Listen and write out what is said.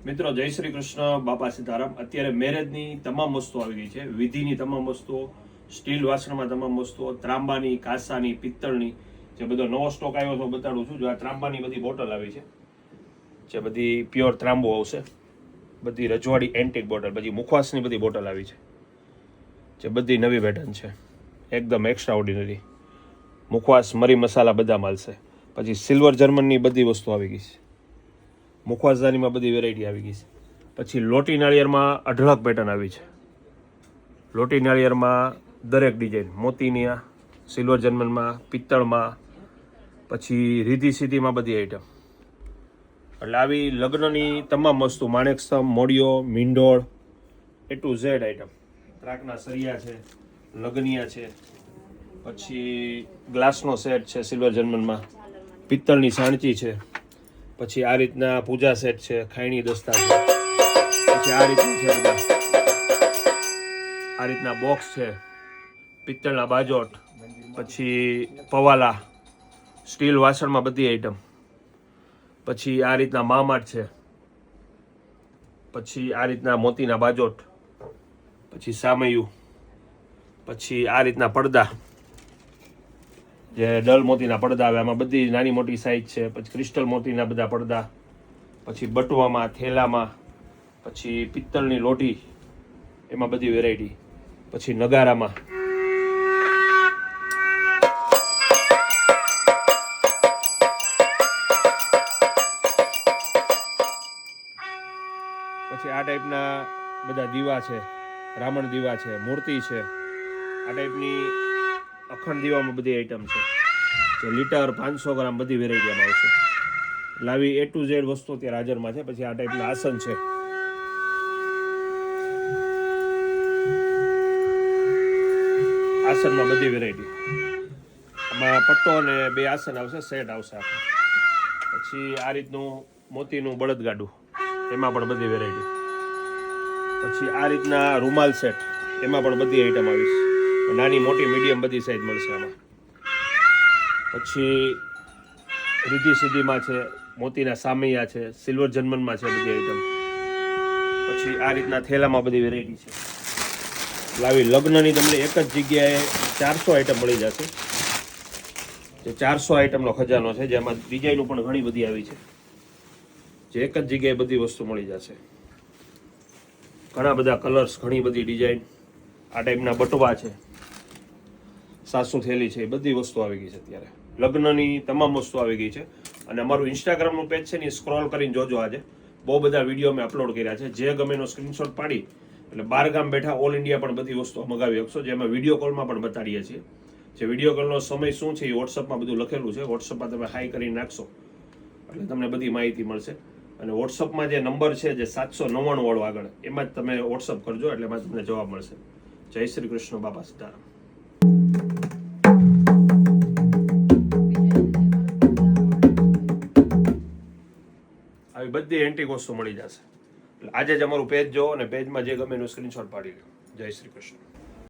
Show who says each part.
Speaker 1: મિત્રો જય શ્રી કૃષ્ણ, બાપા સીતારામ। અત્યારે મેરેજની તમામ વસ્તુ આવી ગઈ છે, વિધિની તમામ વસ્તુઓ, સ્ટીલ વાસણમાં તમામ વસ્તુઓ, ત્રાંબાની, કાંસાની, પિત્તળની, જે બધો નવો સ્ટોક આવ્યો તો બતાડું છું। જો આ ત્રાંબાની બધી બોટલ આવી છે, જે બધી પ્યોર ત્રાંબો આવશે, બધી રજવાડી એન્ટિક બોટલ, પછી મુખવાસની બધી બોટલ આવી છે, જે બધી નવી પેટર્ન છે, એકદમ એક્સ્ટ્રા ઓર્ડિનરી। મુખવાસ, મરી મસાલા બધા મળશે। પછી સિલ્વર જર્મનની બધી વસ્તુ આવી ગઈ છે, મુખવાસદાનીમાં બધી વેરાયટી આવી ગઈ છે। પછી લોટી નાળિયેરમાં અઢળક પેટર્ન આવી છે, લોટી નાળિયેરમાં દરેક ડિઝાઇન, મોતીની, સિલ્વર જર્મનમાં, પિત્તળમાં, પછી રીધી સીધીમાં બધી આઈટમ। એટલે આવી લગ્નની તમામ વસ્તુ, માણેકસ્તંભ, મોડિયો, મીંઢોળ, A to Z આઈટમ। ત્રાકના સરિયા છે, લગનિયા છે, પછી ગ્લાસનો સેટ છે સિલ્વર જર્મનમાં, પિત્તળની સાણચી છે, પછી આ રીતના પૂજા સેટ છે, ખાયણી દસ્તા છે, પછી આ રીતના છે બધા, આ રીતના બોક્સ છે, પિત્તળના બાજોટ, પછી પવાલા, સ્ટીલ વાસણમાં બધી આઈટમ, પછી આ રીતના મામાટ છે, પછી આ રીતના મોતીના બાજોટ, પછી સામૈયું, પછી આ રીતના પડદા, જે ડલ મોતીના પડદા આવે, આમાં બધી નાની મોટી સાઈઝ છે, પછી ક્રિસ્ટલ મોતીના બધા પડદા, પછી બટવામાં, થેલામાં, પછી પિત્તળની લોટી, એમાં બધી વેરાયટી, પછી નગારામાં, પછી આ ટાઈપના બધા દીવા છે, રામણ દીવા છે, મૂર્તિ છે, આ ટાઈપની અખંડ દીવામાં બધી આઈટમ છે, જે લીટર 500 ગ્રામ બધી વેરાયટીમાં આવશે। એટલે આવી A to Z વસ્તુ અત્યારે હાજરમાં છે। પછી આ ટાઈપના આસન છે, આસનમાં બધી વેરાયટી, આમાં પટ્ટો અને 2 આસન આવશે, સેટ આવશે આખો। પછી આ રીતનું મોતીનું બળદગાડું, એમાં પણ બધી વેરાયટી, પછી આ રીતના રૂમાલ સેટ, એમાં પણ બધી આઈટમ આવીશ, નાની મોટી મીડિયમ બધી સાઈઝ મળશે આમાં। પછી રીધી સીધીમાં છે, મોતીના સામૈયા છે, સિલ્વર જર્મનમાં છે બધી આઈટમ, પછી આ રીતના થેલામાં બધી વેરાયટી છે। લાવી લગ્નની તમને એક જ જગ્યાએ 400 આઈટમ મળી જશે, જે 400 આઈટમનો ખજાનો છે, જેમાં ડિઝાઇનો પણ ઘણી બધી આવી છે, જે એક જ જગ્યાએ બધી વસ્તુ મળી જશે। ઘણા બધા કલર્સ, ઘણી બધી ડિઝાઇન, આ ટાઈપના બટવા છે, સાસુ થેલી છે, એ બધી વસ્તુ આવી ગઈ છે અત્યારે। લગ્નની તમામ વસ્તુ આવી ગઈ છે। અને અમારું ઇન્સ્ટાગ્રામનું પેજ છે ને, સ્ક્રોલ કરીને જોજો, આજે બહુ બધા વિડીયો અમે અપલોડ કર્યા છે, જે ગમે એનો સ્ક્રીનશોટ પાડી એટલે 12 ગામ બેઠા ઓલ ઇન્ડિયા પણ બધી વસ્તુ મગાવી શકશો, જે અમે વિડીયો કોલમાં પણ બતાડીએ છીએ। જે વિડીયો કોલનો સમય શું છે એ વોટ્સઅપમાં બધું લખેલું છે, વોટ્સઅપમાં તમે હાઈ કરીને નાખશો એટલે તમને બધી માહિતી મળશે। અને વોટ્સઅપમાં જે નંબર છે, જે 799 વાળો આગળ, એમાં જ તમે વોટ્સઅપ કરજો, એટલે એમાં તમને જવાબ મળશે। જય શ્રી કૃષ્ણ, બાપા સીતારામ। આવી બધી એન્ટિક વસ્તુ મળી જશે। આજે જ અમારું પેજ જો અને પેજમાં જે ગમે એનું સ્ક્રીનશોટ પાડી લો। જય શ્રી કૃષ્ણ।